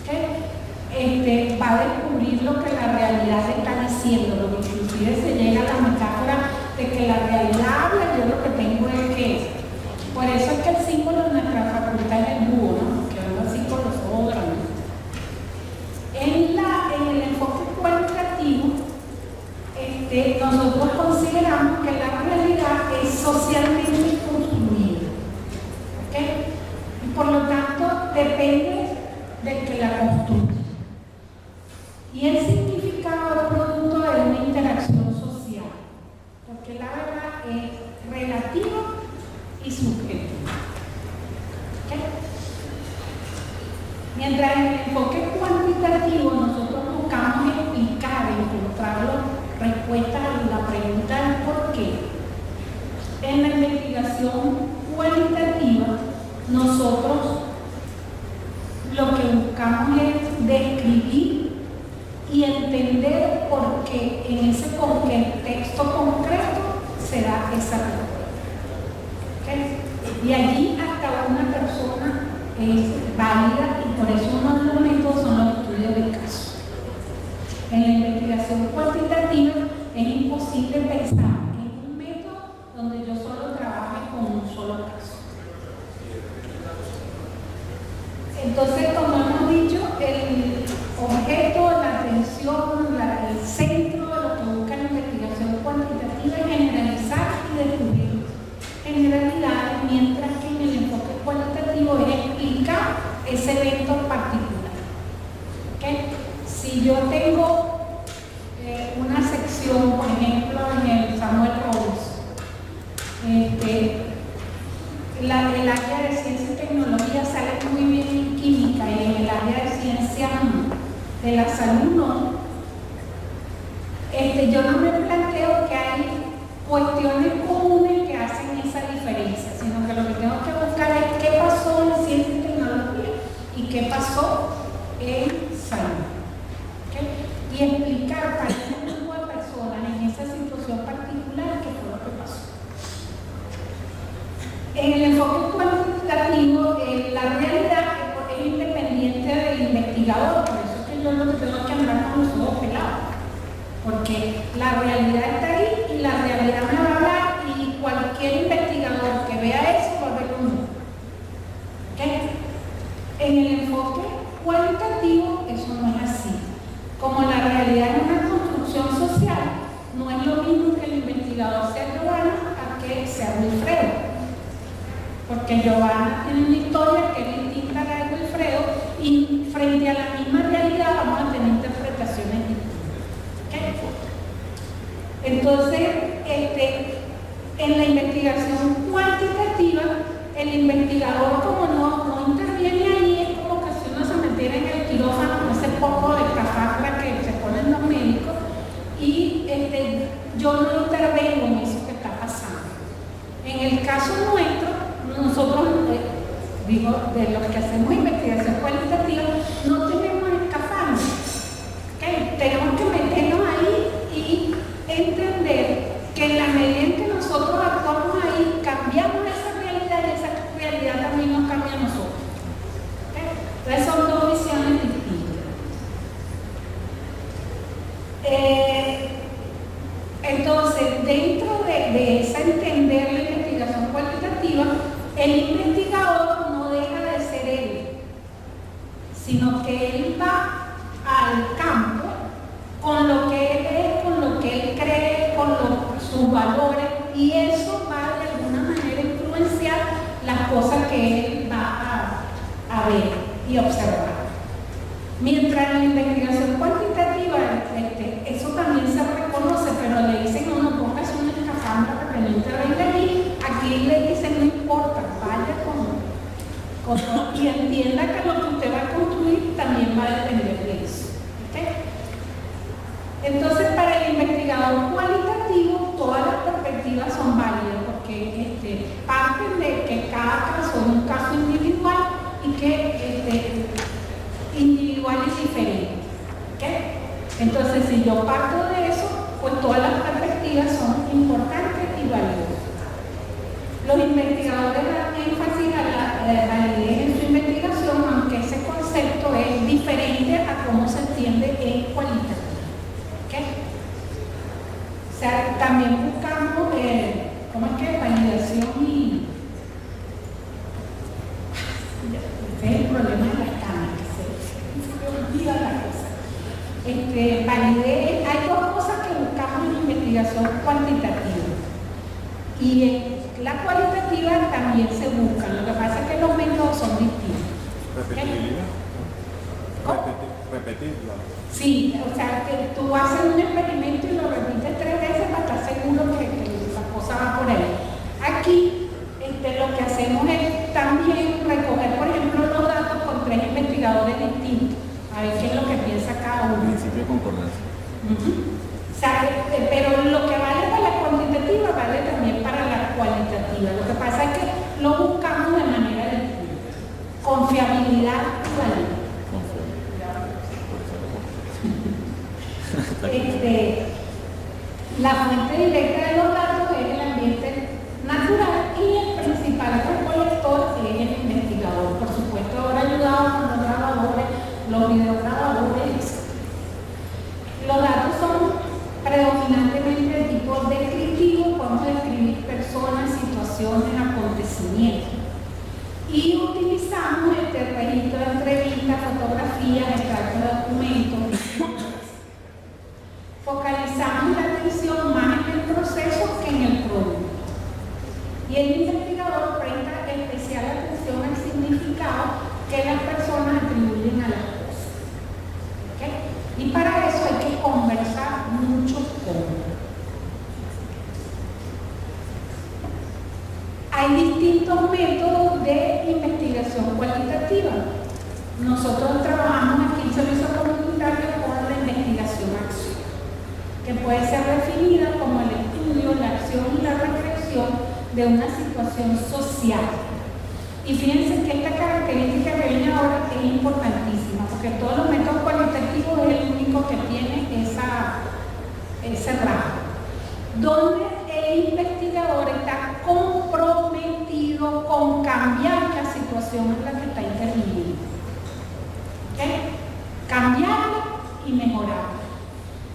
¿okay?, va a descubrir lo que la realidad está diciendo. Lo que inclusive se llega a la metáfora de que la realidad habla, yo lo que tengo es que. Por eso es que el símbolo de nuestra facultad es el búho, ¿no?, que anda así con los ojos grandes. En el enfoque cualitativo, nosotros consideramos que la realidad es socialmente construida, ¿okay?, y por lo tanto depende del que la construye. Y el significado es producto de una interacción social, porque la verdad es relativa y subjetiva. ¿Okay? Mientras en el enfoque cuantitativo nosotros buscamos explicar, encontrar respuestas a la pregunta del por qué, en la investigación cualitativa nosotros lo que buscamos es describir y entender por qué en ese contexto concreto se da esa respuesta. ¿Okay? Y allí hasta una persona es válida, y por eso uno de los métodos son los estudios de caso. En la investigación cuantitativa es imposible pensar en un método donde yo solo trabaje con un solo caso. Entonces, como hemos dicho, el objeto, la atención, el centro de lo que busca la investigación cuantitativa es generalizar y descubrir generalidades, mientras que en el enfoque cualitativo es explicar ese evento particular. ¿Okay? Si yo tengo una sección, por ejemplo, en el Samuel Rose, el área de ciencia y tecnología sale muy bien en química, y en el área de ciencia de la salud no. Yo no me planteo que hay cuestiones comunes que hacen esa diferencia, sino que lo que tengo que buscar es qué pasó en ciencia y tecnología y qué pasó en salud. ¿Okay? y explicar para ese grupo de personas en esa situación particular qué fue lo que pasó. En el enfoque cuantitativo, la realidad es independiente del investigador, por eso es que yo no tengo que andar con los ojos pelados, porque la realidad está ahí y la realidad me va a hablar, y cualquier investigador que vea eso va a ver lo mismo. ¿Okay? En el enfoque cualitativo eso no es así. Como la realidad es una construcción social, no es lo mismo que el investigador sea Giovanna a que sea Wilfredo. Porque Giovanna tiene una historia que es distinta a la de Wilfredo, y frente a la misma realidad vamos a tener interpretaciones distintas. ¿Okay? Entonces, en la investigación cuantitativa, el investigador, como no interviene ahí, es como que si uno se metiera en el quirófano con ese poco de cafatra que se ponen los médicos, y yo no intervengo en eso que está pasando. En el caso nuestro, nosotros, digo, de los que hacemos investigación cualitativa, no tenemos escafandra. ¿Okay? Tenemos que meternos ahí y entender que en la medida en que nosotros actuamos ahí, cambiamos esa realidad, y esa realidad también nos cambia a nosotros. ¿Okay? Entonces son dos visiones distintas. Entonces, dentro de esa entender la investigación cualitativa, el investigador no deja de ser él, sino que él va al campo con lo que él es, con lo que él cree, con sus valores, y eso va de alguna manera a influenciar las cosas que él va a ver y observar. Mientras en la investigación cuantitativa, eso también se reconoce, pero le dicen a uno, póngase una escafandra para que no intervenga allí. Aquí le dicen, no importa, vaya con todo, y entienda que lo que usted va a construir también va a depender de eso. ¿Okay? Entonces, para el investigador cualitativo, todas las perspectivas son válidas, porque parten de que cada caso es un caso individual, y que individual y diferente. ¿Okay? Entonces, si yo parto de eso, pues todas las perspectivas son importantes y valiosas. Los investigadores dan énfasis a la validez en su investigación, aunque ese concepto es diferente a cómo se entiende en cualitativo. ¿Okay? O sea, también buscamos, ¿cómo es que? Validación y... Este es el problema de las cámaras, se me olvida la cosa. Validez, hay dos cosas que buscamos en investigación cuantitativa. Y en la cualitativa también se buscan. Lo que pasa es que los métodos son distintos. ¿Repetibilidad? Repetirlo. Sí, o sea, que tú haces un experimento y lo repites 3 veces para estar seguro que la cosa va por ahí. Aquí, lo que hacemos es también recoger, por ejemplo, los datos con 3 investigadores distintos, a ver qué es lo que piensa cada uno. Principio de concordancia. O sea, pero lo que vale para la cuantitativa vale también para la cualitativa. Lo que pasa es que lo buscamos de manera distinta. Confiabilidad y validez. La fuente directa de los datos es el ambiente natural, y el principal recolector es el investigador. Por supuesto, ahora ayudado con los grabadores, los videograbadores. Los datos son predominantemente de tipo descriptivo, podemos describir personas, situaciones, acontecimientos. Y utilizamos registro de entrevistas, fotografías, extractos de documentos. Focalizamos la atención más en el proceso que en el producto. Y el investigador presta especial atención al significado que las personas atribuyen a las cosas. ¿Okay? Y para eso hay que conversar mucho con. Hay distintos métodos de investigación cualitativa. Nosotros trabajamos aquí en Servicio Comunitario con la investigación-acción, que puede ser definida como el estudio, la acción y la reflexión de una situación social. Y fíjense que esta característica que viene ahora es importantísima, porque todos los métodos cualitativos es el único que tiene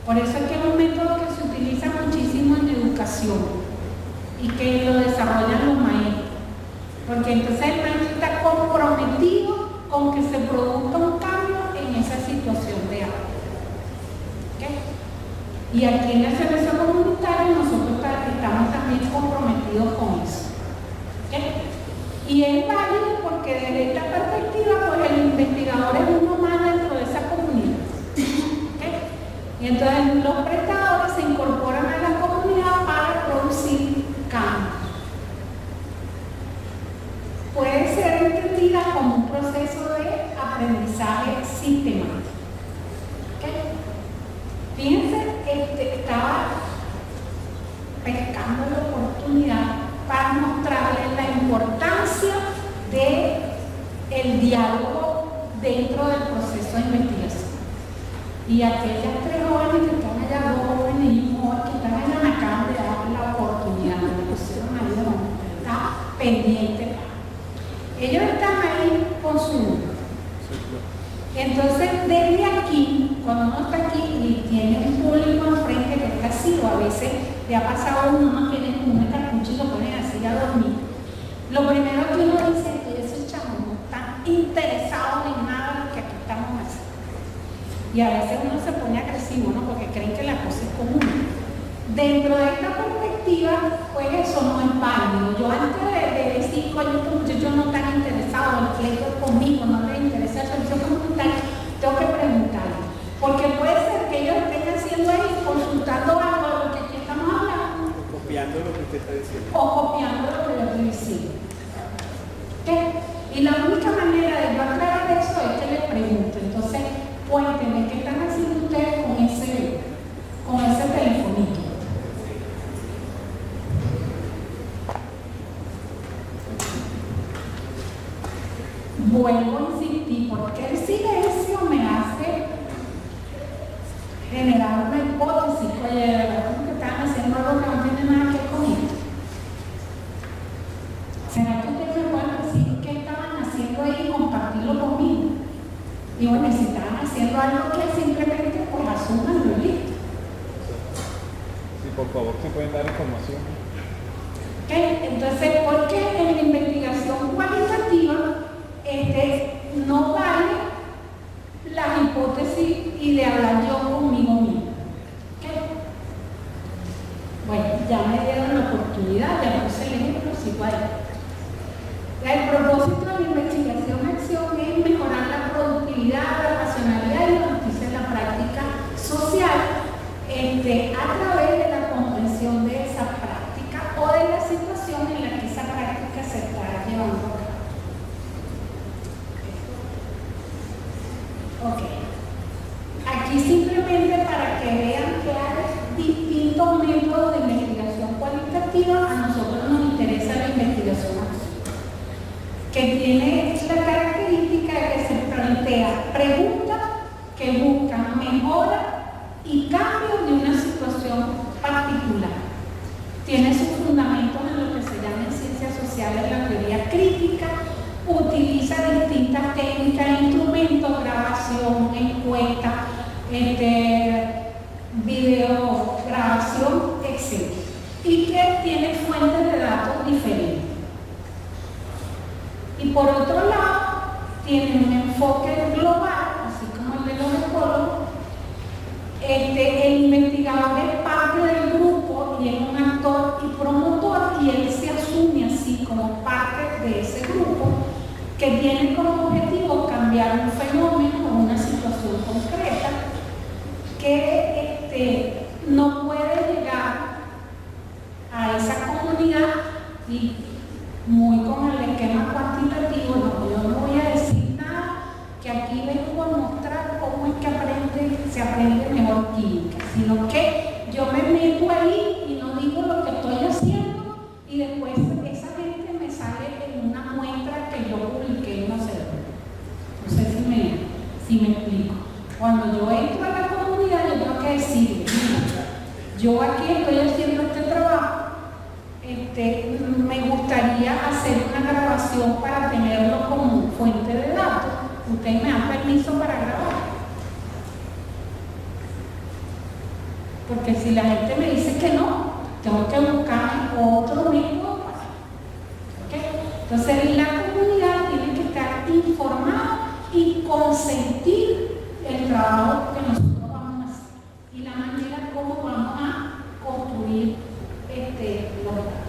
Por eso es que es un método que se utiliza muchísimo en educación y que lo desarrollan los maestros. Porque entonces el maestro está comprometido con que se produzca un cambio en esa situación de aula. ¿Okay? Y aquí en el servicio comunitario nosotros estamos también comprometidos con eso. ¿Okay? Y es válido porque desde esta perspectiva, pues el investigador es uno más dentro de esa comunidad. ¿Okay? Y entonces los prestadores se incorporan a la comunidad para producir cambios. Puede ser entendida como un proceso de aprendizaje sistemático. ¿Okay? Fíjense, estaba pescando la oportunidad para mostrarles la importancia del diálogo dentro del proceso de investigación. Y aquellas 3 jóvenes que están allá, 2 jóvenes y un joven que están allá, me acaban de dar la oportunidad, me pusieron ahí, está pendiente. Ellos están ahí con su... Entonces, desde aquí, cuando uno está aquí y tiene un público enfrente que está así, o a veces le ha pasado uno que tiene como una cartucho y lo ponen así a dormir, lo primero que uno dice es que esos chamos no están interesados en nada de lo que aquí estamos haciendo. Y a veces uno se pone agresivo, ¿no? Porque creen que la cosa es común. Dentro de esta perspectiva, pues eso no es válido. Yo antes de decir, coño, estos muchachos no están interesados, el pleito conmigo, no les interesa el servicio comunitario, tengo que preguntarles. Porque puede ser que ellos estén haciendo ahí, consultando algo de lo que aquí estamos hablando. O copiando lo que usted está diciendo. O copiando lo que yo estoy diciendo. ¿Okay? Y la única manera de yo aclarar eso es que les pregunto. Entonces, cuéntenme, ¿qué están haciendo ustedes con ese telefonito? Vuelvo a insistir, porque el silencio me hace generar una hipótesis. Oye, de verdad, que están haciendo algo que no tiene nada que ver con esto. ¿Será que ustedes me pueden decir qué estaban haciendo ahí y compartirlo conmigo? Y bueno, si estaban haciendo algo que simplemente pues asuman lo listo. Sí, por favor, ¿se pueden dar información? ¿Okay? Entonces, ¿por qué en la investigación cualitativa no vale las hipótesis y de hablar yo conmigo mismo? ¿Okay? Bueno, ya me dieron la oportunidad, ya puse el ejemplo, sigo ahí. El propósito de la investigación-acción es mejorar la productividad, la racionalidad y la justicia en la práctica social a través de la comprensión de esa práctica o de la situación en la que esa práctica se está llevando a cabo. Ok. Aquí simplemente para que vean que hay distintos métodos de investigación cualitativa, a nosotros nos interesa la investigación-acción, que tiene la característica de que se plantea preguntas que buscan mejora y cambio de una situación particular. Tiene sus fundamentos en lo que se llama en ciencias sociales la teoría crítica, utiliza distintas técnicas e instrumentos, grabación, encuesta, video, grabación, etc. Y que tiene fuentes de datos diferentes. Y por otro lado, tiene un enfoque global, así como el de los ecólogos. El investigador es parte del grupo y es un actor y promotor, y él se asume así como parte de ese grupo que tiene como objetivo cambiar un fenómeno o una situación concreta que no puede llegar a esa comunidad y muy con el esquema cuantitativo, no, yo no voy a decir nada, que aquí vengo a mostrar cómo es que se aprende mejor química, sino que yo me meto ahí y no digo lo que estoy haciendo y después esa gente me sale en una muestra que yo publiqué, no sé si me explico. Cuando yo entro a la comunidad, yo tengo que decir, yo aquí estoy haciendo este trabajo, me gustaría hacer una grabación para tenerlo como fuente de datos. ¿Ustedes me dan permiso para grabar? Porque si la gente me dice que no, tengo que buscar otro método para. ¿Okay? Entonces la comunidad tiene que estar informada y consentir el trabajo que nosotros vamos a hacer y la manera como vamos a construir los datos.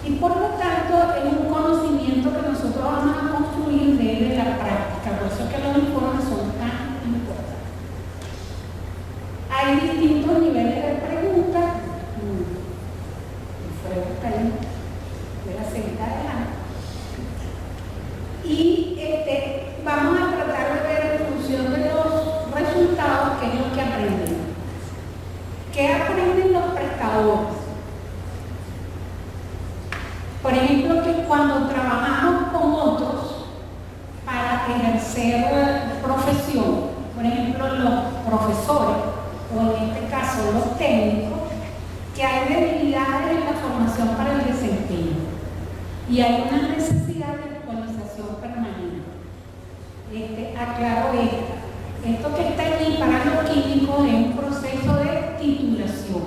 Y por lo tanto es un conocimiento que nosotros vamos a construir desde la práctica, por eso es que los informes son tan importantes. Hay distintos niveles de preguntas. Voy a seguir adelante. Y vamos a tratar de ver en función de los resultados qué es lo que aprenden. ¿Qué aprenden los prestadores? Por ejemplo, que cuando trabajamos con otros para ejercer profesión, por ejemplo, los profesores, o en este caso los técnicos, que hay debilidades en la formación para el desempeño y hay una necesidad de actualización permanente. Aclaro esto que está allí para los químicos es un proceso de titulación.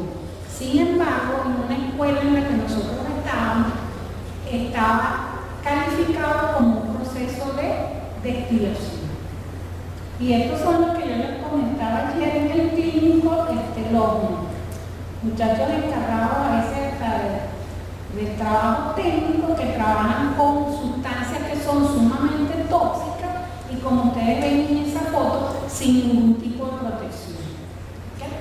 Sin embargo, en una escuela en la que nosotros estábamos, estaba calificado como un proceso de destilación. Y estos son los que yo les comentaba ayer en el clínico, los muchachos encargados a veces del trabajo técnico que trabajan con sustancias que son sumamente tóxicas y como ustedes ven en esa foto, sin ningún tipo de protección. ¿Okay?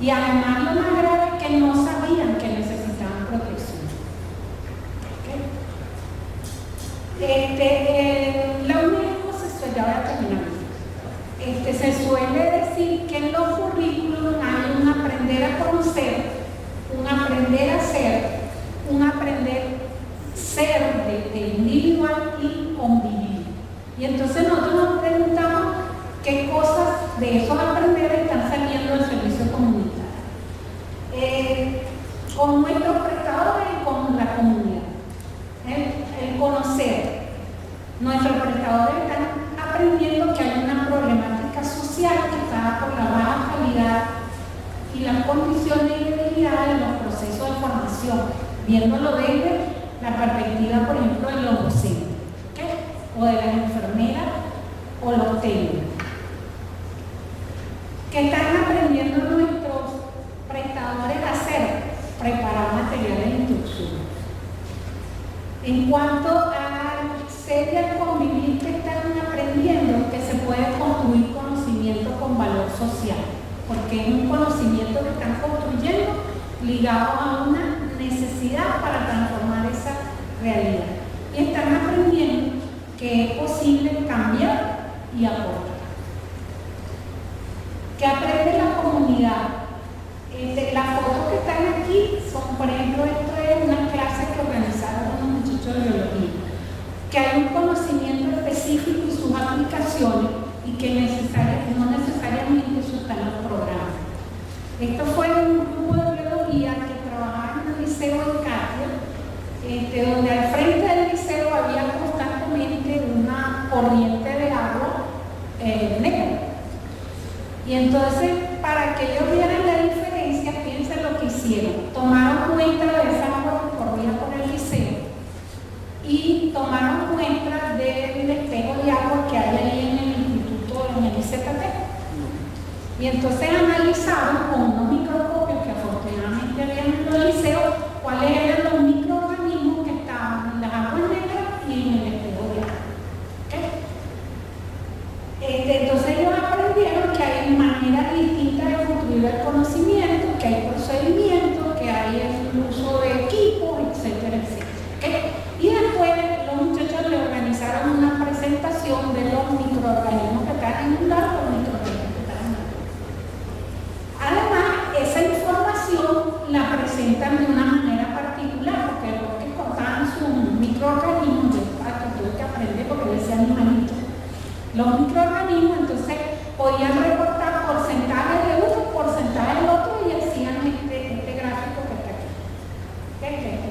Y además lo más grave es que no sabían que necesitaban protección. La UNESCO se suele decir que en los currículos hay un aprender a conocer, un aprender a ser, un aprender ser de individual y convivir. Y entonces nosotros nos preguntamos qué cosas de esos aprender están saliendo del servicio comunitario. Con nuestros prestadores y con la comunidad. El conocer. Nuestros prestadores están aprendiendo que hay una problemática social que está por la baja calidad y las condiciones y debilidades de los procesos de formación, viéndolo desde la perspectiva, por ejemplo, de los docentes, ¿okay? O de las enfermeras o los técnicos. ¿Qué están aprendiendo nuestros prestadores a hacer? Preparar materiales de instrucción. En cuanto al ser y al convivir, que están aprendiendo que se puede construir conocimiento con valor social, porque es un conocimiento que están construyendo ligado a una necesidad para transformar esa realidad. Y están aprendiendo que es posible cambiar y aportar. ¿Qué aprende la comunidad? Las fotos que están aquí son, por ejemplo, esto es una clase que organizaron unos muchachos de biología, que hay un conocimiento específico y sus aplicaciones y que no necesariamente eso está en los programas. Esto fue un grupo de biología que trabajaba en el liceo de Catia, donde al frente del liceo había constantemente una corriente de agua negra. Y entonces, para que ellos vieran la diferencia, piensen lo que hicieron. Tomaron muestras de esa agua que corría por el liceo y tomaron muestras del espejo de agua que hay ahí en el instituto, en el ICTT. Y entonces analizaron con unos microscopios que afortunadamente había en el liceo cuáles eran los microorganismos que estaban en las aguas negras y en el espejo de agua. ¿Okay? Entonces ellos aprendieron que hay maneras distintas de construir el conocimiento, que hay procedimientos, que hay el uso de equipos, etcétera, etcétera. ¿Okay? Y después los muchachos le organizaron una presentación de los microorganismos que están en un lado, los microorganismos que están en otro. Además, esa información la presentan de una manera particular, porque los que contaban sus microorganismos, que tuve que aprender porque le decía animalitos. Los microorganismos entonces podían reportar porcentajes de uno, porcentajes del otro y hacían este gráfico que está aquí,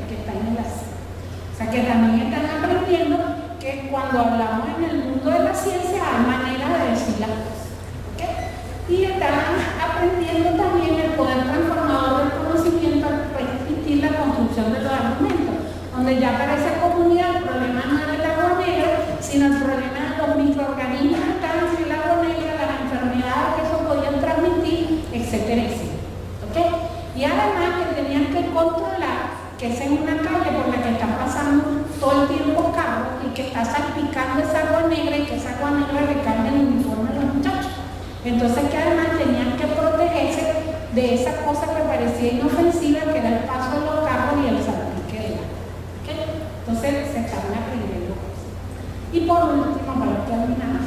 que está en la C. O sea que también están aprendiendo que cuando hablamos en el mundo de la ciencia hay maneras de decir las cosas. ¿Okay? Y están aprendiendo también el poder donde ya para esa comunidad el problema no era el agua negra, sino el problema de los microorganismos que estaban en el agua negra, las enfermedades que eso podían transmitir, etcétera, etcétera. ¿Ok? Y además que tenían que controlar que esa es una calle por la que está pasando todo el tiempo carros y que está salpicando esa agua negra y que esa agua negra recarga el uniforme de los muchachos. Entonces que además tenían que protegerse de esa cosa que parecía inofensiva, que era el paso de los carros y el salpique del agua. ¿Okay? Entonces se estaban aprendiendo cosas. Y por último, para terminar,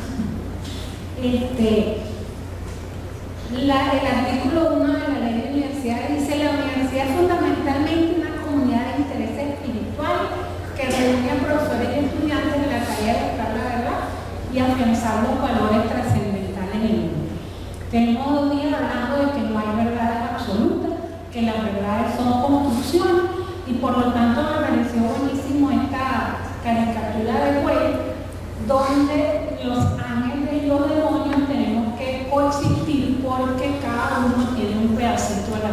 el artículo 1 de la ley de universidades dice: la universidad es fundamentalmente una comunidad de interés espiritual que reúne a profesores y estudiantes en la tarea de buscar la verdad y afianzar los valores trascendentales en el mundo. Tenemos 2 días hablando de que no hay verdades absolutas, que las verdades son construcciones, y por lo tanto me pareció buenísimo esta caricatura de Güell, donde los ángeles y los demonios tenemos que coexistir porque cada uno tiene un pedacito de la